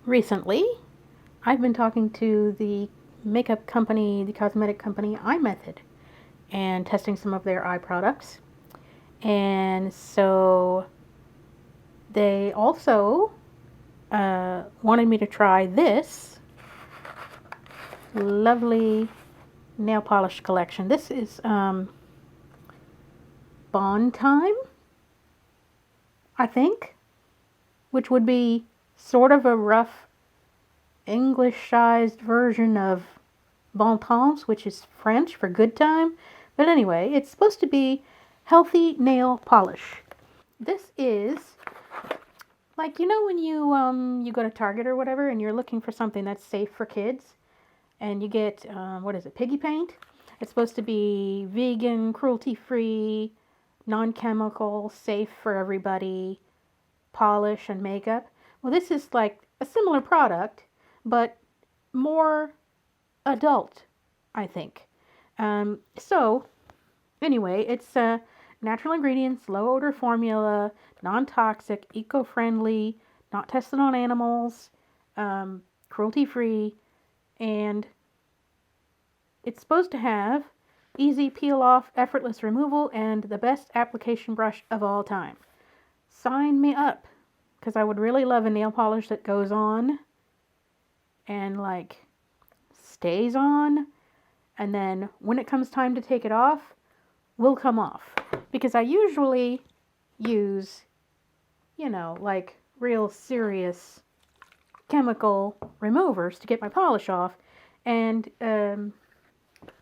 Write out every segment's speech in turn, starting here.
Recently, I've been talking to the makeup company, the cosmetic company iMethod, and testing some of their eye products. And so they also wanted me to try this lovely nail polish collection. This is Bond Time, I think, which would be sort of a rough Englishized version of Bon Temps, which is French for good time. But anyway, it's supposed to be healthy nail polish. This is like, when you go to Target or whatever and you're looking for something that's safe for kids and you get what is it, piggy paint? It's supposed to be vegan, cruelty-free, non-chemical, safe for everybody, polish and makeup. Well, this is like a similar product, but more adult, I think. So, anyway, it's natural ingredients, low odor formula, non-toxic, eco-friendly, not tested on animals, cruelty-free, and it's supposed to have easy peel-off, effortless removal, and the best application brush of all time. Sign me up, because I would really love a nail polish that goes on and like stays on, and then when it comes time to take it off, will come off. Because I usually use, like real serious chemical removers to get my polish off, and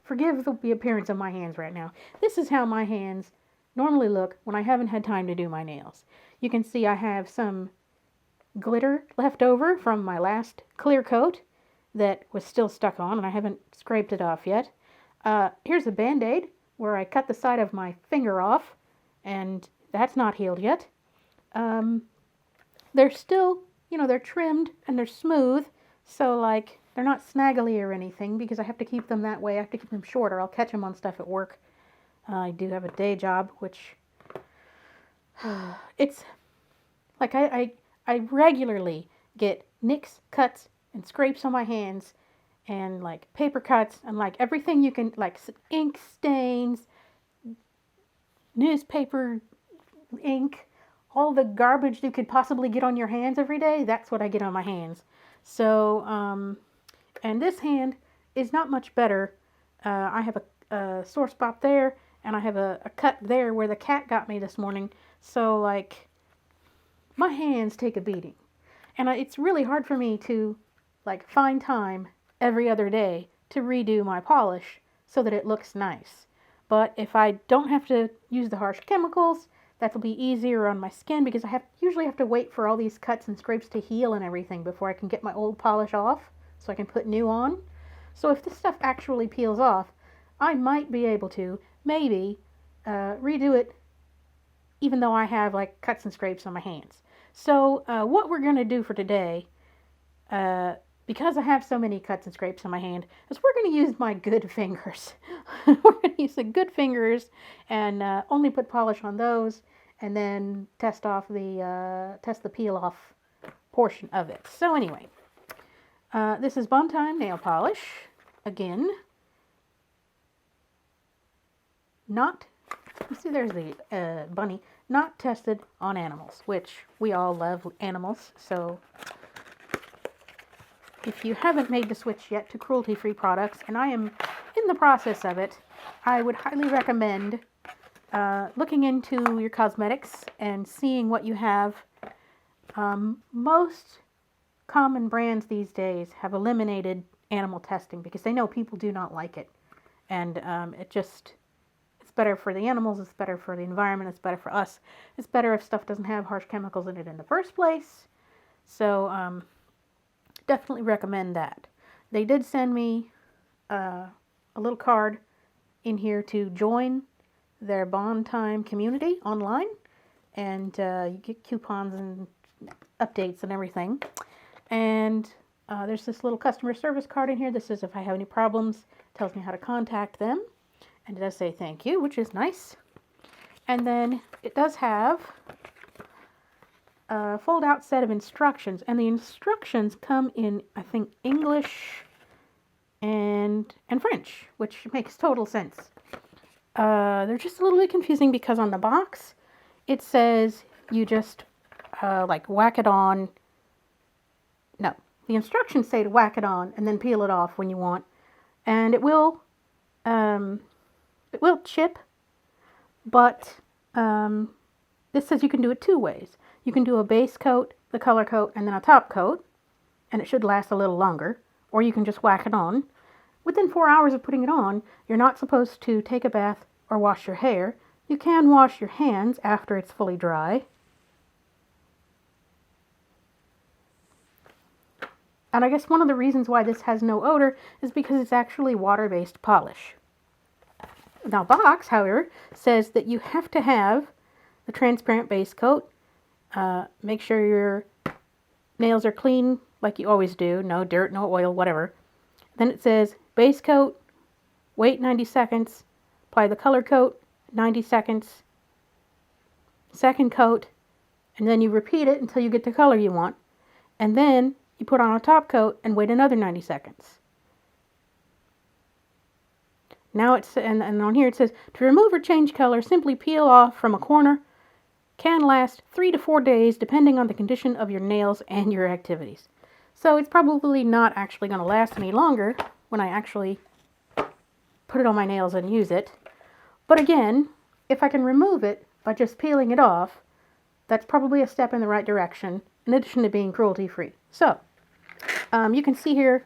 forgive the appearance of my hands right now. This is how my hands normally look when I haven't had time to do my nails. You can see I have some glitter left over from my last clear coat that was still stuck on, and I haven't scraped it off yet. Here's a Band-Aid where I cut the side of my finger off, and that's not healed yet. They're still, they're trimmed and they're smooth, so like they're not snaggly or anything because I have to keep them that way. I have to keep them short or I'll catch them on stuff at work. I do have a day job, which it's like I regularly get nicks, cuts, and scrapes on my hands, and like paper cuts, and like everything you can, like ink stains, newspaper ink, all the garbage you could possibly get on your hands every day. That's what I get on my hands. So, and this hand is not much better. I have a sore spot there, and I have a cut there where the cat got me this morning. So like, my hands take a beating. And it's really hard for me to like find time every other day to redo my polish so that it looks nice. But if I don't have to use the harsh chemicals, that'll be easier on my skin because I usually have to wait for all these cuts and scrapes to heal and everything before I can get my old polish off so I can put new on. So if this stuff actually peels off, I might be able to maybe redo it even though I have like cuts and scrapes on my hands. So what we're going to do for today, because I have so many cuts and scrapes on my hand, is we're going to use my good fingers. We're going to use the good fingers and only put polish on those, and then test the peel off portion of it. So anyway, this is Bon Time nail polish. Again, not, you see there's the bunny, not tested on animals, which we all love animals. So if you haven't made the switch yet to cruelty-free products, and I am in the process of it, I would highly recommend looking into your cosmetics and seeing what you have. Most common brands these days have eliminated animal testing because they know people do not like it. And it's better for the animals, it's better for the environment, it's better for us. It's better if stuff doesn't have harsh chemicals in it in the first place. So definitely recommend that. They did send me a little card in here to join their Bond Time community online, and you get coupons and updates and everything. And there's this little customer service card in here that says if I have any problems, tells me how to contact them. And it does say thank you, which is nice. And then it does have a fold-out set of instructions, and the instructions come in, I think, English and French, which makes total sense. They're just a little bit confusing because on the box it says you just like whack it on. No, the instructions say to whack it on and then peel it off when you want, and it will chip, but this says you can do it two ways. You can do a base coat, the color coat, and then a top coat, and it should last a little longer, or you can just whack it on. Within 4 hours of putting it on, you're not supposed to take a bath or wash your hair. You can wash your hands after it's fully dry. And I guess one of the reasons why this has no odor is because it's actually water-based polish. Now, box, however, says that you have to have the transparent base coat. Make sure your nails are clean like you always do. No dirt, no oil, whatever. Then it says base coat, wait 90 seconds, apply the color coat, 90 seconds, second coat, and then you repeat it until you get the color you want. And then you put on a top coat and wait another 90 seconds. Now it's, and on here it says, to remove or change color, simply peel off from a corner. Can last 3 to 4 days depending on the condition of your nails and your activities. So it's probably not actually going to last any longer when I actually put it on my nails and use it. But again, if I can remove it by just peeling it off, that's probably a step in the right direction, in addition to being cruelty-free. So, you can see here,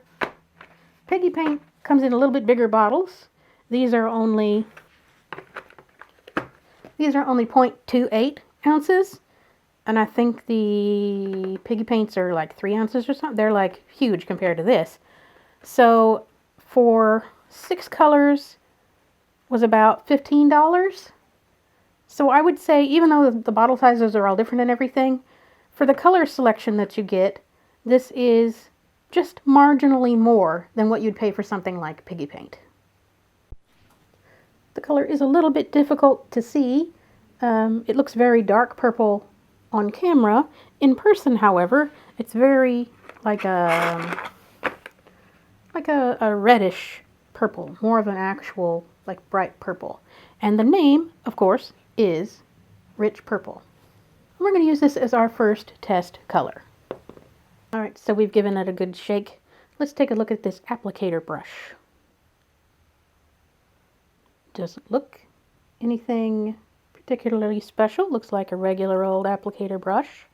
piggy paint comes in a little bit bigger bottles. These are only 0.28 ounces. And I think the piggy paints are like 3 ounces or something. They're like huge compared to this. So for 6 colors was about $15. So I would say, even though the bottle sizes are all different and everything, for the color selection that you get, this is just marginally more than what you'd pay for something like piggy paint. The color is a little bit difficult to see. It looks very dark purple on camera. In person, however, it's very like a reddish purple, more of an actual like bright purple. And the name, of course, is Rich Purple. We're going to use this as our first test color. Alright, so we've given it a good shake. Let's take a look at this applicator brush. Doesn't look anything particularly special. Looks like a regular old applicator brush.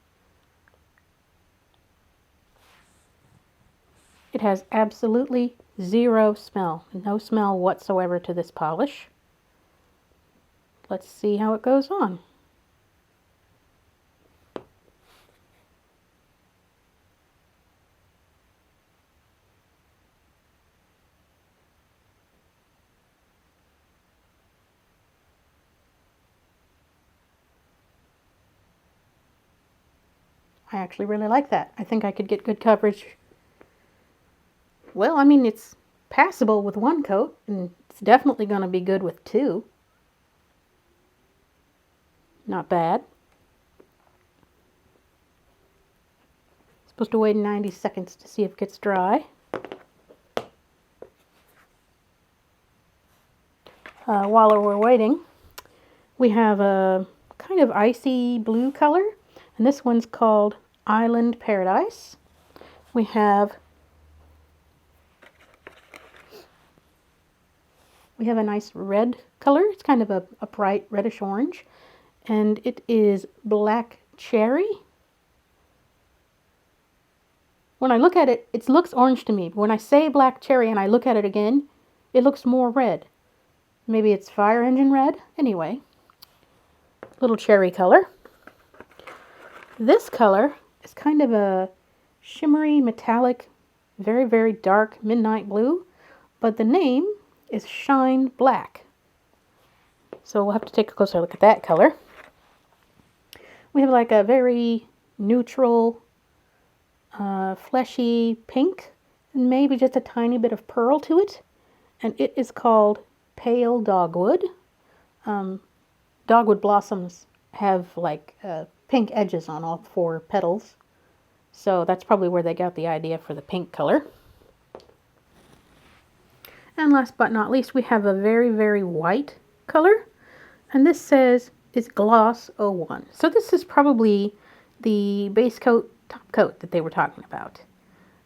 It has absolutely zero smell. No smell whatsoever to this polish. Let's see how it goes on. I actually really like that. I think I could get good coverage. Well, I mean, it's passable with 1 coat, and it's definitely going to be good with 2. Not bad. Supposed to wait 90 seconds to see if it gets dry. While we're waiting, we have a kind of icy blue color, and this one's called Island Paradise. We have a nice red color. It's kind of a bright reddish orange, and it is Black Cherry. When I look at it, it looks orange to me, but when I say Black Cherry and I look at it again, it looks more red. Maybe it's fire engine red? Anyway, little cherry color. This color is kind of a shimmery, metallic, very, very dark midnight blue, but the name is Shine Black. So we'll have to take a closer look at that color. We have like a very neutral, fleshy pink, and maybe just a tiny bit of pearl to it, and it is called Pale Dogwood. Dogwood blossoms have like pink edges on all 4 petals. So that's probably where they got the idea for the pink color. And last but not least, we have a very, very white color. And this says it's Gloss 01. So this is probably the base coat, top coat that they were talking about.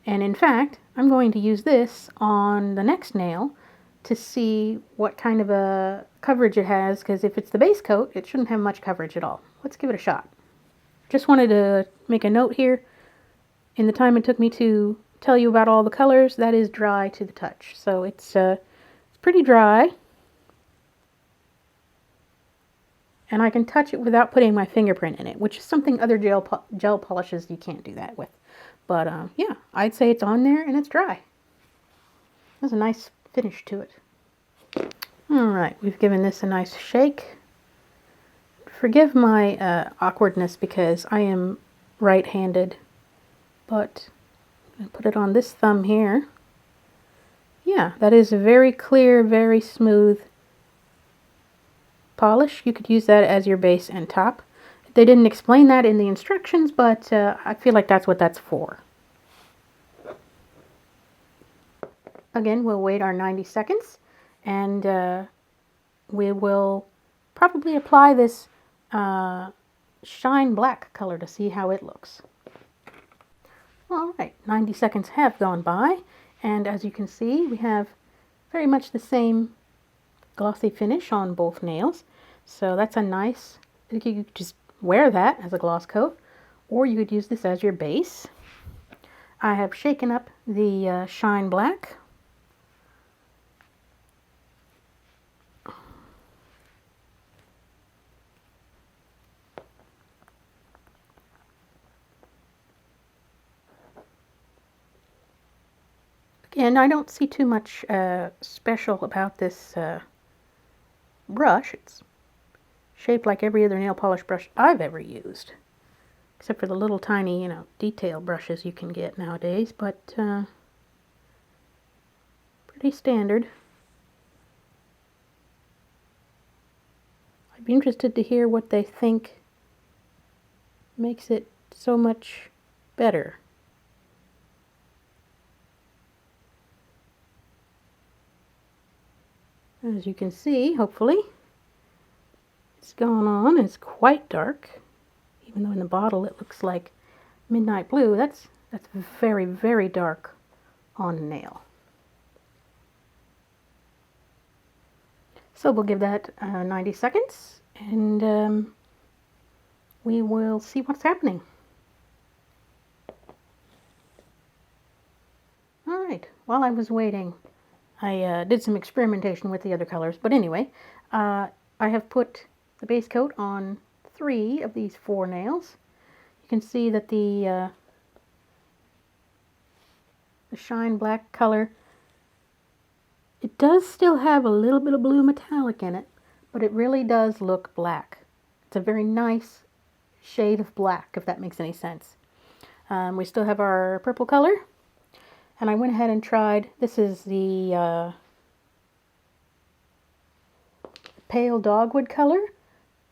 And in fact, I'm going to use this on the next nail to see what kind of a coverage it has, because if it's the base coat, it shouldn't have much coverage at all. Let's give it a shot. Just wanted to make a note here. In the time it took me to tell you about all the colors, that is dry to the touch. So it's pretty dry. And I can touch it without putting my fingerprint in it, which is something other gel polishes you can't do that with. But yeah, I'd say it's on there and it's dry. There's a nice finish to it. Alright, we've given this a nice shake. Forgive my awkwardness because I am right-handed, but I put it on this thumb here. Yeah, that is a very clear, very smooth polish. You could use that as your base and top. They didn't explain that in the instructions, but I feel like that's what that's for. Again, we'll wait our 90 seconds, and we will probably apply this shine black color to see how it looks. Alright, 90 seconds have gone by, and as you can see, we have very much the same glossy finish on both nails. So that's a nice, you could just wear that as a gloss coat, or you could use this as your base. I have shaken up the shine black. Again, I don't see too much special about this brush. It's shaped like every other nail polish brush I've ever used, except for the little tiny, detail brushes you can get nowadays, but pretty standard. I'd be interested to hear what they think makes it so much better. As you can see, hopefully, it's gone on. It's quite dark, even though in the bottle it looks like midnight blue. That's very, very dark on the nail. So we'll give that 90 seconds, and we will see what's happening. Alright, while I was waiting, I did some experimentation with the other colors, but anyway, I have put the base coat on 3 of these 4 nails. You can see that the shine black color, it does still have a little bit of blue metallic in it, but it really does look black. It's a very nice shade of black, if that makes any sense. We still have our purple color. And I went ahead and tried, this is the pale dogwood color.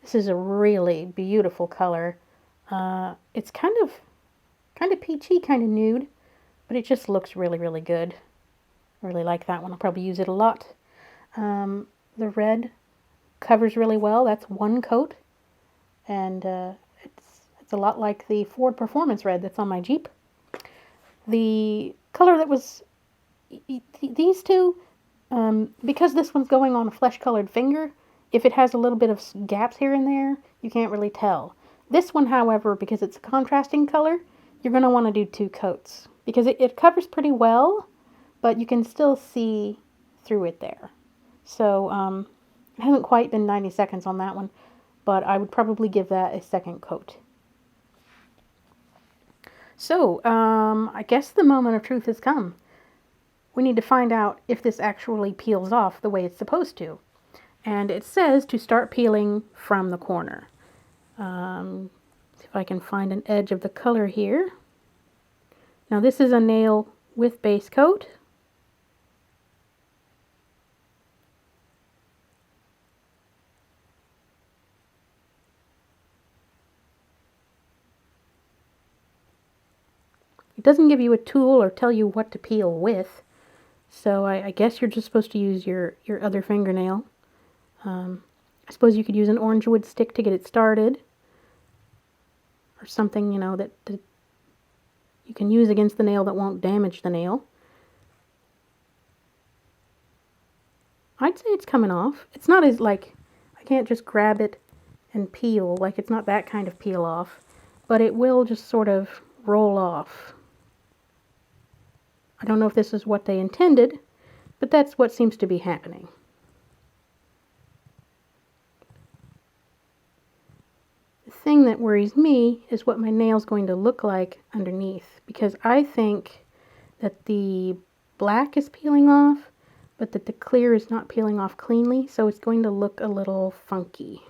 This is a really beautiful color. It's kind of peachy, kind of nude, but it just looks really, really good. I really like that one. I'll probably use it a lot. The red covers really well. That's 1 coat. And it's a lot like the Ford Performance Red that's on my Jeep. The color that was these two, because this one's going on a flesh-colored finger, if it has a little bit of gaps here and there, you can't really tell. This one, however, because it's a contrasting color, you're going to want to do 2 coats, because it covers pretty well, but you can still see through it there. So it hasn't quite been 90 seconds on that one, but I would probably give that a 2nd coat. So, I guess the moment of truth has come. We need to find out if this actually peels off the way it's supposed to. And it says to start peeling from the corner. See if I can find an edge of the color here. Now this is a nail with base coat. It doesn't give you a tool or tell you what to peel with. So I guess you're just supposed to use your other fingernail. I suppose you could use an orange wood stick to get it started. Or something, you know, that you can use against the nail that won't damage the nail. I'd say it's coming off. It's not as like, I can't just grab it and peel, like it's not that kind of peel off, but it will just sort of roll off. I don't know if this is what they intended, but that's what seems to be happening. The thing that worries me is what my nail's going to look like underneath, because I think that the black is peeling off, but that the clear is not peeling off cleanly, so it's going to look a little funky.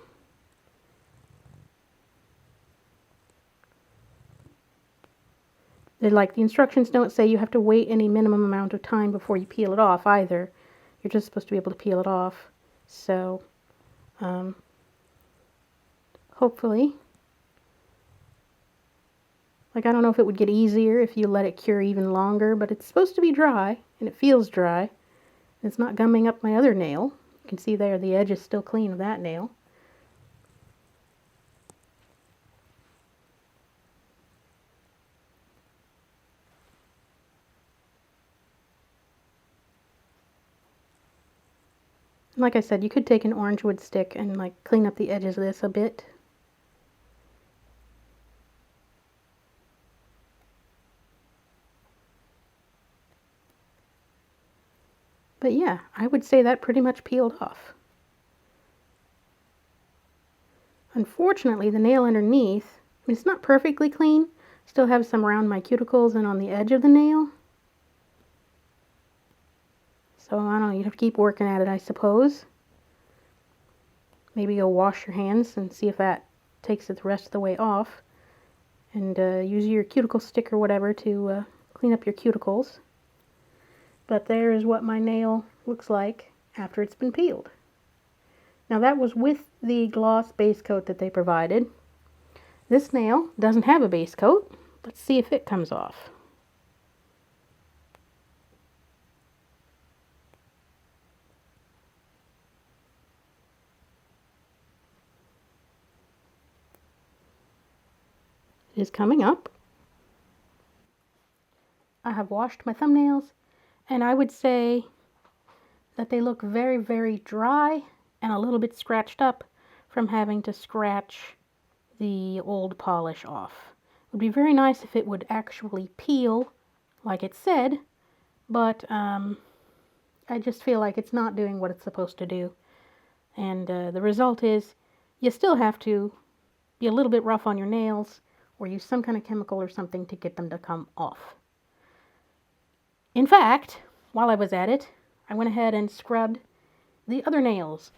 The instructions don't say you have to wait any minimum amount of time before you peel it off either. You're just supposed to be able to peel it off. So, hopefully, like I don't know if it would get easier if you let it cure even longer, but it's supposed to be dry, and it feels dry. It's not gumming up my other nail. You can see there the edge is still clean of that nail. Like I said, you could take an orange wood stick and like clean up the edges of this a bit. But yeah, I would say that pretty much peeled off. Unfortunately, the nail underneath, I mean, it's not perfectly clean. Still have some around my cuticles and on the edge of the nail. So I don't know, you have to keep working at it, I suppose. Maybe go wash your hands and see if that takes it the rest of the way off. And use your cuticle stick or whatever to clean up your cuticles. But there is what my nail looks like after it's been peeled. Now that was with the gloss base coat that they provided. This nail doesn't have a base coat. Let's see if it comes off. It is coming up. I have washed my thumbnails, and I would say that they look very, very dry and a little bit scratched up from having to scratch the old polish off. It would be very nice if it would actually peel like it said, but I just feel like it's not doing what it's supposed to do. And the result is you still have to be a little bit rough on your nails or use some kind of chemical or something to get them to come off. In fact, while I was at it, I went ahead and scrubbed the other nails.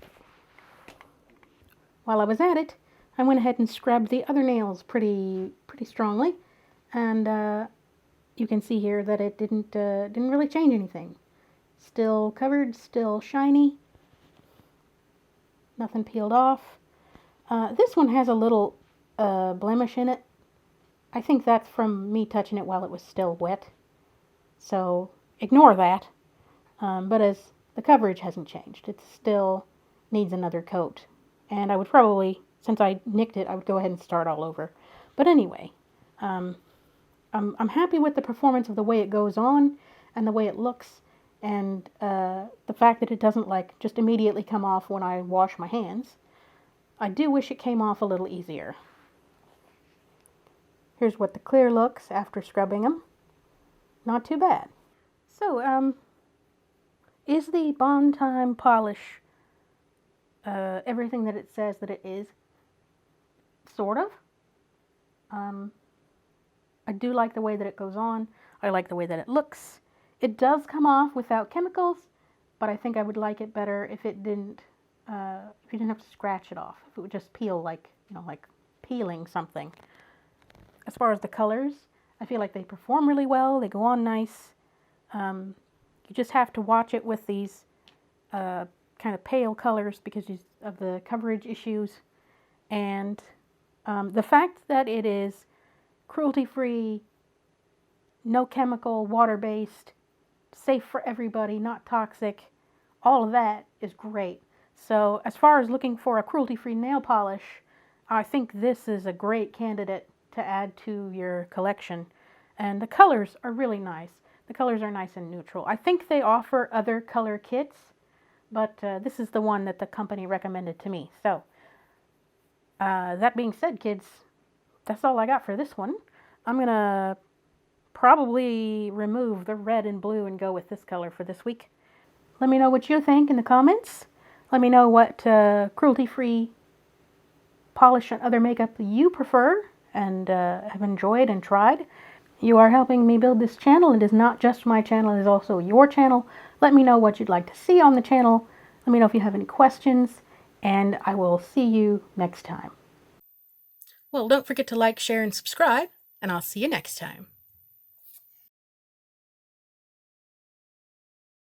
While I was at it, I went ahead and scrubbed the other nails pretty strongly, and you can see here that it didn't really change anything. Still covered, still shiny, nothing peeled off. This one has a little blemish in it. I think that's from me touching it while it was still wet, so ignore that. But as the coverage hasn't changed, it still needs another coat. And I would probably, since I nicked it, I would go ahead and start all over. But anyway, I'm happy with the performance of the way it goes on and the way it looks, and the fact that it doesn't like just immediately come off when I wash my hands. I do wish it came off a little easier. Here's what the clear looks after scrubbing them. Not too bad. So, is the Bond Time polish everything that it says that it is? Sort of. I do like the way that it goes on. I like the way that it looks. It does come off without chemicals, but I think I would like it better if it didn't, if you didn't have to scratch it off. If it would just peel like, you know, like peeling something. As far as the colors, I feel like they perform really well. They go on nice. You just have to watch it with these kind of pale colors because of the coverage issues. And the fact that it is cruelty-free, no chemical, water-based, safe for everybody, not toxic. All of that is great. So as far as looking for a cruelty-free nail polish, I think this is a great candidate to add to your collection. And the colors are really nice. The colors are nice and neutral. I think they offer other color kits, but this is the one that the company recommended to me. So that being said, kids, that's all I got for this one. I'm going to probably remove the red and blue and go with this color for this week. Let me know what you think in the comments. Let me know what cruelty-free polish and other makeup you prefer and have enjoyed and tried. You are helping me build this channel. It is not just my channel, it is also your channel. Let me know what you'd like to see on the channel. Let me know if you have any questions, and I will see you next time. Well, don't forget to like, share, and subscribe, and I'll see you next time.